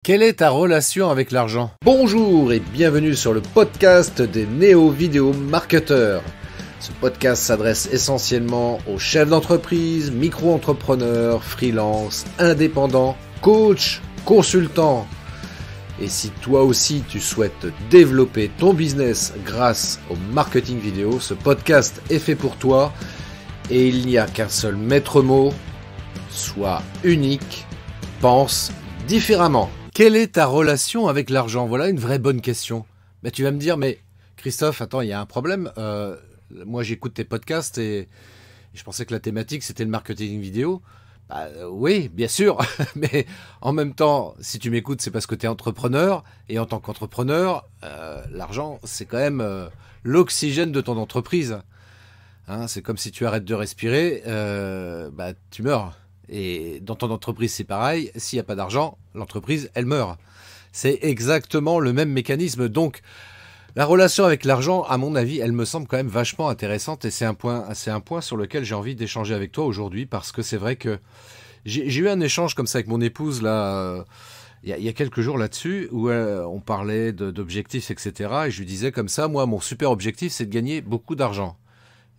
Quelle est ta relation avec l'argent? Bonjour et bienvenue sur le podcast des néo-vidéo marketeurs. Ce podcast s'adresse essentiellement aux chefs d'entreprise, micro-entrepreneurs, freelance, indépendants, coachs, consultants. Et si toi aussi tu souhaites développer ton business grâce au marketing vidéo, ce podcast est fait pour toi et il n'y a qu'un seul maître mot, sois unique, pense différemment. Quelle est ta relation avec l'argent? Voilà une vraie bonne question. Mais tu vas me dire, mais Christophe, attends, il y a un problème. Moi, j'écoute tes podcasts et je pensais que la thématique, c'était le marketing vidéo. Oui, bien sûr. Mais en même temps, si tu m'écoutes, c'est parce que tu es entrepreneur. Et en tant qu'entrepreneur, l'argent, c'est quand même l'oxygène de ton entreprise. Hein, c'est comme si tu arrêtes de respirer, tu meurs. Et dans ton entreprise, c'est pareil. S'il n'y a pas d'argent, l'entreprise, elle meurt. C'est exactement le même mécanisme. Donc, la relation avec l'argent, à mon avis, elle me semble quand même vachement intéressante. Et c'est un point sur lequel j'ai envie d'échanger avec toi aujourd'hui. Parce que c'est vrai que j'ai eu un échange comme ça avec mon épouse, là, il y a quelques jours là-dessus, où on parlait d'objectifs, etc. Et je lui disais comme ça, moi, mon super objectif, c'est de gagner beaucoup d'argent.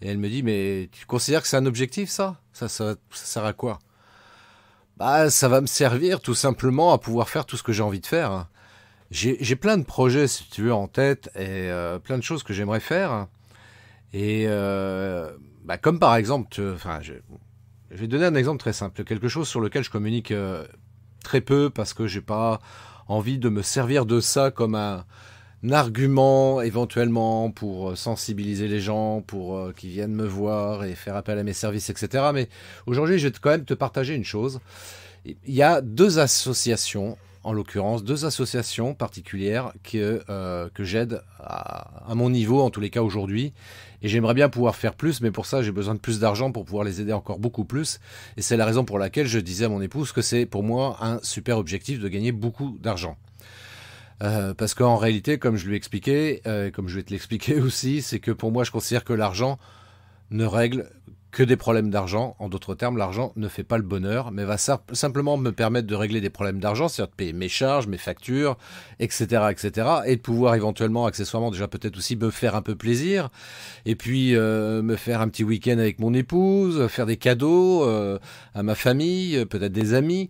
Et elle me dit, mais tu considères que c'est un objectif, ça sert à quoi? Ça va me servir tout simplement à pouvoir faire tout ce que j'ai envie de faire. J'ai plein de projets, si tu veux, en tête et plein de choses que j'aimerais faire. Et comme par exemple, je vais donner un exemple très simple, quelque chose sur lequel je communique très peu parce que j'ai pas envie de me servir de ça comme un argument éventuellement pour sensibiliser les gens, pour qu'ils viennent me voir et faire appel à mes services, etc. Mais aujourd'hui, je vais quand même te partager une chose. Il y a deux associations, en l'occurrence, deux associations particulières que j'aide à mon niveau, en tous les cas aujourd'hui. Et j'aimerais bien pouvoir faire plus, mais pour ça, j'ai besoin de plus d'argent pour pouvoir les aider encore beaucoup plus. Et c'est la raison pour laquelle je disais à mon épouse que c'est pour moi un super objectif de gagner beaucoup d'argent. Parce qu'en réalité, comme je lui ai expliqué, comme je vais te l'expliquer aussi, c'est que pour moi, je considère que l'argent ne règle que des problèmes d'argent. En d'autres termes, l'argent ne fait pas le bonheur, mais va simplement me permettre de régler des problèmes d'argent, c'est-à-dire de payer mes charges, mes factures, etc., etc., et de pouvoir éventuellement, accessoirement, déjà peut-être aussi me faire un peu plaisir, et puis me faire un petit week-end avec mon épouse, faire des cadeaux à ma famille, peut-être des amis.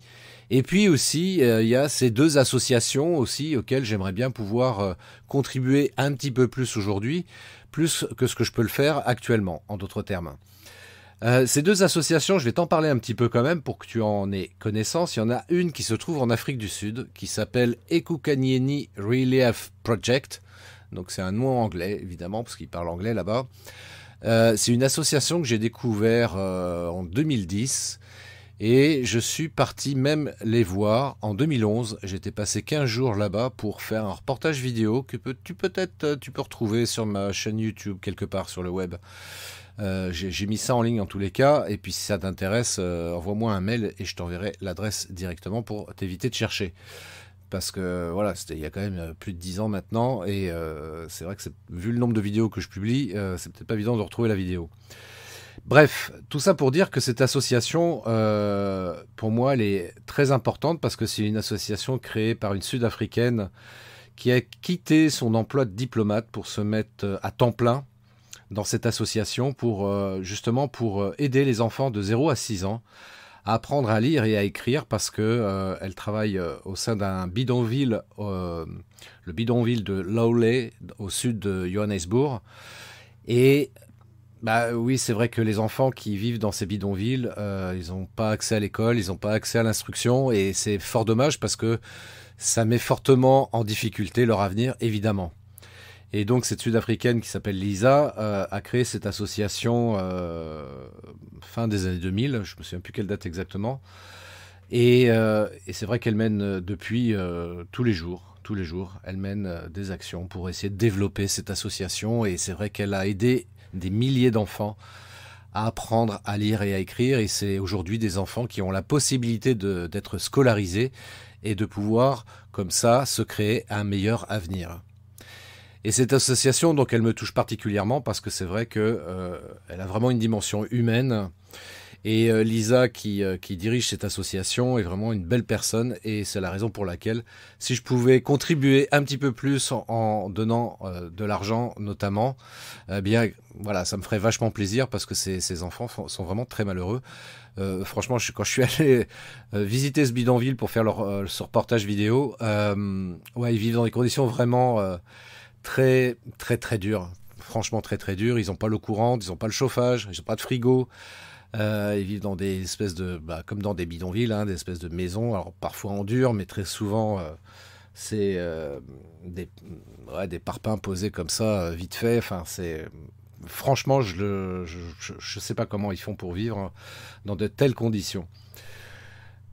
Et puis aussi, il y a ces deux associations aussi auxquelles j'aimerais bien pouvoir contribuer un petit peu plus aujourd'hui, plus que ce que je peux le faire actuellement, en d'autres termes. Ces deux associations, je vais t'en parler un petit peu quand même pour que tu en aies connaissance. Il y en a une qui se trouve en Afrique du Sud, qui s'appelle Ekukanieni Relief Project. Donc c'est un nom anglais, évidemment, parce qu'ils parlent anglais là-bas. C'est une association que j'ai découvert en 2010. Et je suis parti même les voir en 2011. J'étais passé 15 jours là-bas pour faire un reportage vidéo que tu peux retrouver sur ma chaîne YouTube quelque part sur le web. J'ai mis ça en ligne en tous les cas. Et puis si ça t'intéresse, envoie-moi un mail et je t'enverrai l'adresse directement pour t'éviter de chercher. Parce que voilà, c'était il y a quand même plus de 10 ans maintenant. Et c'est vrai que vu le nombre de vidéos que je publie, c'est peut-être pas évident de retrouver la vidéo. Bref, tout ça pour dire que cette association, pour moi, elle est très importante parce que c'est une association créée par une Sud-Africaine qui a quitté son emploi de diplomate pour se mettre à temps plein dans cette association pour aider les enfants de 0 à 6 ans à apprendre à lire et à écrire parce que elle travaille au sein d'un bidonville, le bidonville de Lowley, au sud de Johannesburg. Et oui, c'est vrai que les enfants qui vivent dans ces bidonvilles, ils n'ont pas accès à l'école, ils n'ont pas accès à l'instruction et c'est fort dommage parce que ça met fortement en difficulté leur avenir, évidemment. Et donc cette Sud-Africaine qui s'appelle Lisa a créé cette association fin des années 2000, je me souviens plus quelle date exactement. Et c'est vrai qu'elle mène depuis tous les jours, elle mène des actions pour essayer de développer cette association et c'est vrai qu'elle a aidé des milliers d'enfants à apprendre à lire et à écrire et c'est aujourd'hui des enfants qui ont la possibilité d'être scolarisés et de pouvoir comme ça se créer un meilleur avenir. Et cette association, donc, elle me touche particulièrement parce que c'est vrai que elle a vraiment une dimension humaine Et Lisa qui dirige cette association est vraiment une belle personne et c'est la raison pour laquelle si je pouvais contribuer un petit peu plus en donnant de l'argent notamment, bien voilà, ça me ferait vachement plaisir parce que ces enfants sont vraiment très malheureux. Franchement, quand je suis allé visiter ce bidonville pour faire ce reportage vidéo, ouais, ils vivent dans des conditions vraiment très très très dures. Franchement très très dures. Ils n'ont pas l'eau courante, ils n'ont pas le chauffage, ils n'ont pas de frigo. Ils vivent dans des espèces de, comme dans des bidonvilles, hein, des espèces de maisons, alors parfois en dur, mais très souvent c'est des parpaings posés comme ça, vite fait. Enfin, franchement, je sais pas comment ils font pour vivre dans de telles conditions.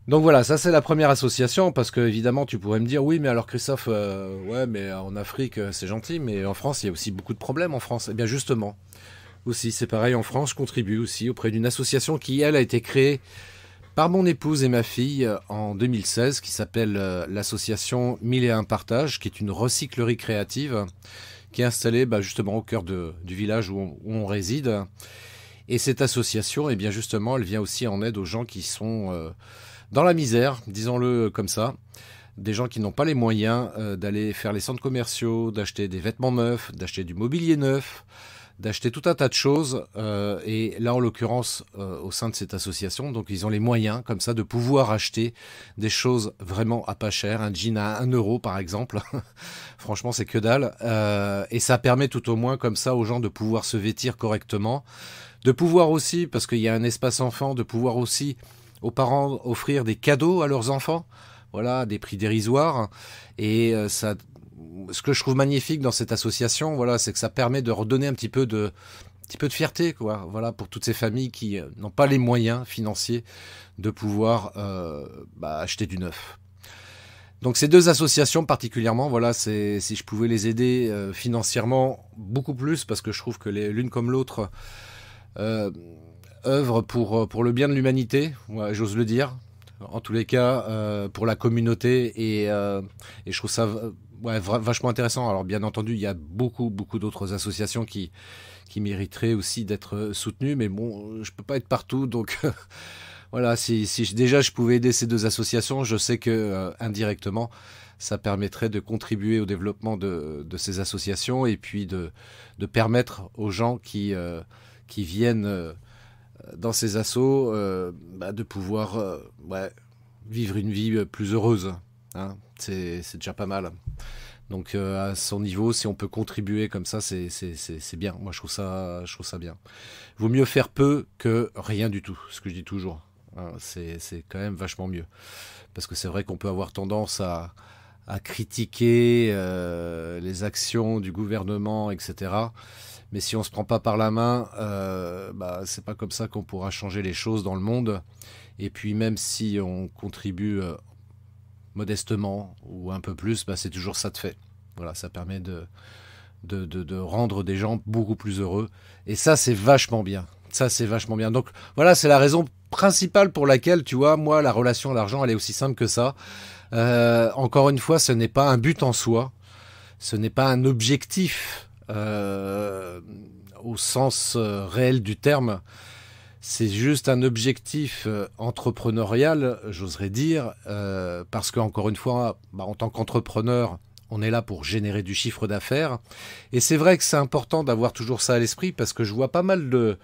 Donc voilà, ça c'est la première association, parce que évidemment tu pourrais me dire, oui mais alors Christophe, ouais mais en Afrique c'est gentil, mais en France il y a aussi beaucoup de problèmes en France. Eh bien justement, aussi, c'est pareil en France, je contribue aussi auprès d'une association qui, elle, a été créée par mon épouse et ma fille en 2016, qui s'appelle l'association 1001 Partage, qui est une recyclerie créative, qui est installée justement au cœur du village où on réside. Et cette association, eh bien justement, elle vient aussi en aide aux gens qui sont dans la misère, disons-le comme ça. Des gens qui n'ont pas les moyens d'aller faire les centres commerciaux, d'acheter des vêtements neufs, d'acheter du mobilier neuf, d'acheter tout un tas de choses, et là en l'occurrence au sein de cette association, donc ils ont les moyens comme ça de pouvoir acheter des choses vraiment à pas cher, un jean à 1 euro par exemple, franchement c'est que dalle, et ça permet tout au moins comme ça aux gens de pouvoir se vêtir correctement, de pouvoir aussi, parce qu'il y a un espace enfant, de pouvoir aussi aux parents offrir des cadeaux à leurs enfants, voilà, à des prix dérisoires, et ça... Ce que je trouve magnifique dans cette association, voilà, c'est que ça permet de redonner un petit peu de fierté, quoi. Voilà, pour toutes ces familles qui n'ont pas les moyens financiers de pouvoir acheter du neuf. Donc ces deux associations particulièrement, voilà, si je pouvais les aider financièrement beaucoup plus, parce que je trouve que l'une comme l'autre œuvrent pour le bien de l'humanité, ouais, j'ose le dire. En tous les cas, pour la communauté, et je trouve ça vachement intéressant. Alors bien entendu, il y a beaucoup d'autres associations qui mériteraient aussi d'être soutenues, mais bon, je peux pas être partout, donc voilà, si déjà je pouvais aider ces deux associations, je sais que indirectement, ça permettrait de contribuer au développement de ces associations, et puis de permettre aux gens qui viennent dans ces assos de pouvoir vivre une vie plus heureuse, hein. C'est déjà pas mal. Donc à son niveau, si on peut contribuer comme ça, c'est bien. Moi je trouve ça bien. Vaut mieux faire peu que rien du tout, ce que je dis toujours, hein. C'est quand même vachement mieux, parce que c'est vrai qu'on peut avoir tendance à critiquer les actions du gouvernement, etc. Mais si on se prend pas par la main, c'est pas comme ça qu'on pourra changer les choses dans le monde. Et puis même si on contribue modestement ou un peu plus, c'est toujours ça de fait. Voilà, ça permet de rendre des gens beaucoup plus heureux. Et ça, c'est vachement bien. Ça, c'est vachement bien. Donc voilà, c'est la raison principale pour laquelle, tu vois, moi, la relation à l'argent, elle est aussi simple que ça. Encore une fois, ce n'est pas un but en soi. Ce n'est pas un objectif au sens réel du terme. C'est juste un objectif entrepreneurial, j'oserais dire, parce qu'encore une fois, en tant qu'entrepreneur, on est là pour générer du chiffre d'affaires. Et c'est vrai que c'est important d'avoir toujours ça à l'esprit, parce que je vois pas mal de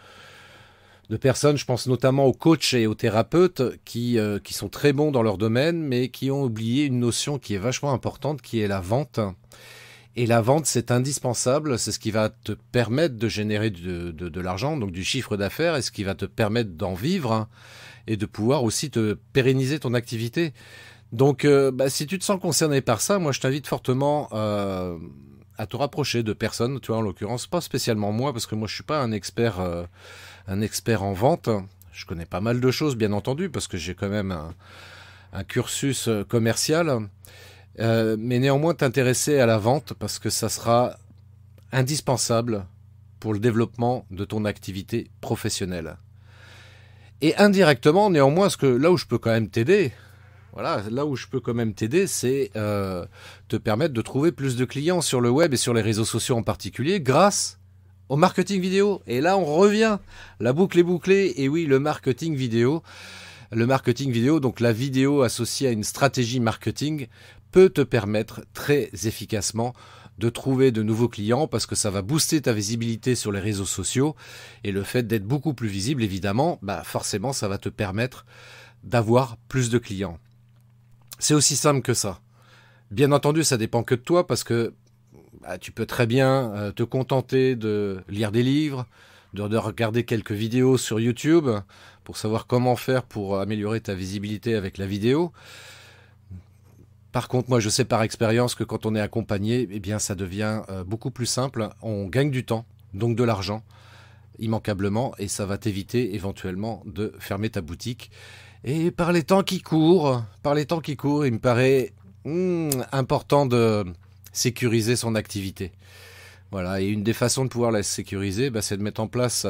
personnes, je pense notamment aux coachs et aux thérapeutes, qui sont très bons dans leur domaine, mais qui ont oublié une notion qui est vachement importante, qui est la vente. Et la vente, c'est indispensable, c'est ce qui va te permettre de générer de l'argent, donc du chiffre d'affaires, et ce qui va te permettre d'en vivre, hein, et de pouvoir aussi te pérenniser ton activité. Donc, si tu te sens concerné par ça, moi je t'invite fortement à te rapprocher de personnes, tu vois, en l'occurrence, pas spécialement moi, parce que moi je suis pas un expert en vente. Je connais pas mal de choses, bien entendu, parce que j'ai quand même un cursus commercial. Mais néanmoins t'intéresser à la vente, parce que ça sera indispensable pour le développement de ton activité professionnelle. Et indirectement, néanmoins, là où je peux quand même t'aider, c'est te permettre de trouver plus de clients sur le web et sur les réseaux sociaux en particulier, grâce au marketing vidéo. Et là, on revient. La boucle est bouclée. Et oui, le marketing vidéo. Le marketing vidéo, donc la vidéo associée à une stratégie marketing, peut te permettre très efficacement de trouver de nouveaux clients parce que ça va booster ta visibilité sur les réseaux sociaux. Et le fait d'être beaucoup plus visible, évidemment, forcément, ça va te permettre d'avoir plus de clients. C'est aussi simple que ça. Bien entendu, ça dépend que de toi parce que tu peux très bien te contenter de lire des livres, de regarder quelques vidéos sur YouTube pour savoir comment faire pour améliorer ta visibilité avec la vidéo. Par contre, moi, je sais par expérience que quand on est accompagné, eh bien, ça devient beaucoup plus simple. On gagne du temps, donc de l'argent, immanquablement, et ça va t'éviter éventuellement de fermer ta boutique. Et par les temps qui courent, il me paraît important de sécuriser son activité. Voilà, et une des façons de pouvoir la sécuriser, c'est de mettre en place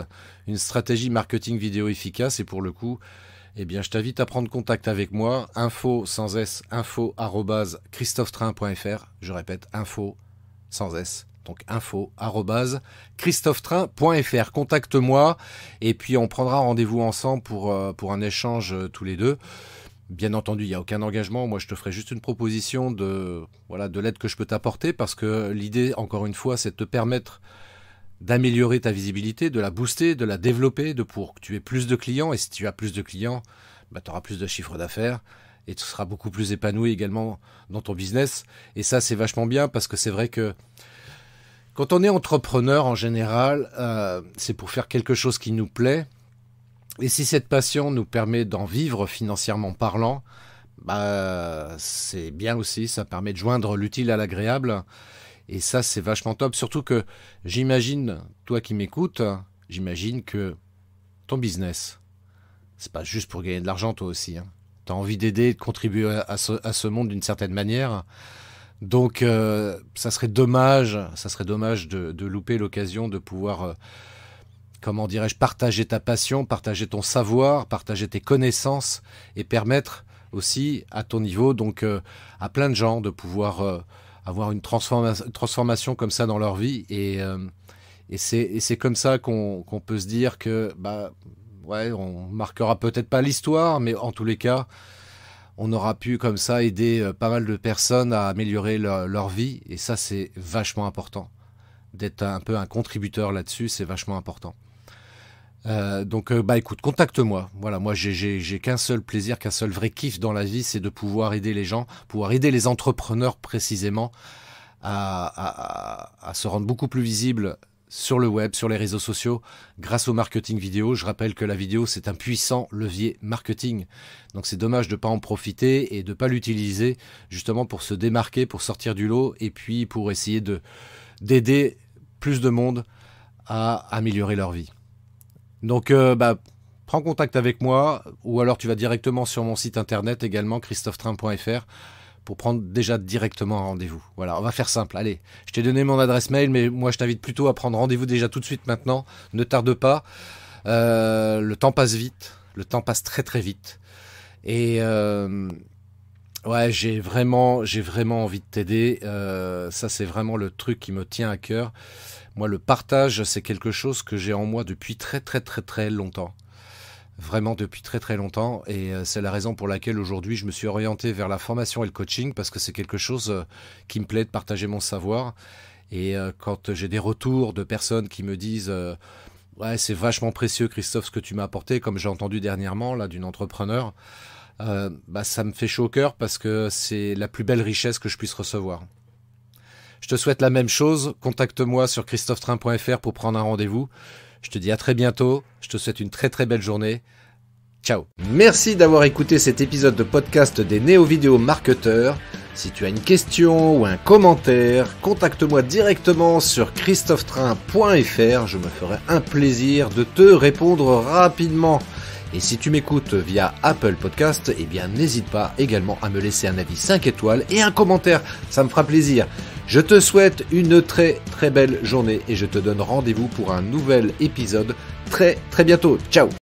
une stratégie marketing vidéo efficace. Et pour le coup, eh bien, je t'invite à prendre contact avec moi. Info sans S, info@christophetrain.fr. Je répète, info sans S. Donc info@christophetrain.fr. Contacte-moi et puis on prendra rendez-vous ensemble pour un échange tous les deux. Bien entendu, il n'y a aucun engagement. Moi, je te ferai juste une proposition de l'aide que je peux t'apporter parce que l'idée, encore une fois, c'est de te permettre d'améliorer ta visibilité, de la booster, de la développer, pour que tu aies plus de clients. Et si tu as plus de clients, tu auras plus de chiffre d'affaires et tu seras beaucoup plus épanoui également dans ton business. Et ça, c'est vachement bien parce que c'est vrai que quand on est entrepreneur, en général, c'est pour faire quelque chose qui nous plaît. Et si cette passion nous permet d'en vivre financièrement parlant, c'est bien aussi. Ça permet de joindre l'utile à l'agréable. Et ça, c'est vachement top. Surtout que j'imagine, toi qui m'écoutes, j'imagine que ton business, c'est pas juste pour gagner de l'argent, toi aussi. Tu as envie d'aider, de contribuer à ce monde d'une certaine manière. Donc, ça serait dommage de louper l'occasion de pouvoir, partager ta passion, partager ton savoir, partager tes connaissances et permettre aussi à ton niveau, donc à plein de gens de pouvoir avoir une transformation comme ça dans leur vie. Et c'est comme ça qu'on peut se dire que, on marquera peut-être pas l'histoire, mais en tous les cas, on aura pu comme ça aider pas mal de personnes à améliorer leur vie. Et ça, c'est vachement important. D'être un peu un contributeur là-dessus, c'est vachement important. Donc, écoute, contacte-moi. Voilà, moi, j'ai qu'un seul plaisir, qu'un seul vrai kiff dans la vie, c'est de pouvoir aider les gens, pouvoir aider les entrepreneurs précisément à se rendre beaucoup plus visibles sur le web, sur les réseaux sociaux, grâce au marketing vidéo. Je rappelle que la vidéo, c'est un puissant levier marketing. Donc, c'est dommage de ne pas en profiter et de ne pas l'utiliser justement pour se démarquer, pour sortir du lot et puis pour essayer d'aider plus de monde à améliorer leur vie. Donc, prends contact avec moi ou alors tu vas directement sur mon site internet également, christophetrain.fr, pour prendre déjà directement un rendez-vous. Voilà, on va faire simple. Allez, je t'ai donné mon adresse mail, mais moi je t'invite plutôt à prendre rendez-vous déjà tout de suite maintenant. Ne tarde pas. Le temps passe vite. Le temps passe très très vite. Et j'ai vraiment envie de t'aider. Ça, c'est vraiment le truc qui me tient à cœur. Moi, le partage, c'est quelque chose que j'ai en moi depuis très très très très longtemps. Vraiment depuis très très longtemps. Et c'est la raison pour laquelle aujourd'hui, je me suis orienté vers la formation et le coaching parce que c'est quelque chose qui me plaît de partager mon savoir. Et quand j'ai des retours de personnes qui me disent c'est vachement précieux, Christophe, ce que tu m'as apporté, comme j'ai entendu dernièrement là d'une entrepreneur, ça me fait chaud au cœur parce que c'est la plus belle richesse que je puisse recevoir. Je te souhaite la même chose. Contacte-moi sur christophetrain.fr pour prendre un rendez-vous. Je te dis à très bientôt. Je te souhaite une très très belle journée. Ciao. Merci d'avoir écouté cet épisode de podcast des Néo-Vidéo Marketeurs. Si tu as une question ou un commentaire, contacte-moi directement sur christophetrain.fr. Je me ferai un plaisir de te répondre rapidement. Et si tu m'écoutes via Apple Podcast, n'hésite pas également à me laisser un avis 5 étoiles et un commentaire. Ça me fera plaisir. Je te souhaite une très très belle journée et je te donne rendez-vous pour un nouvel épisode très très bientôt. Ciao.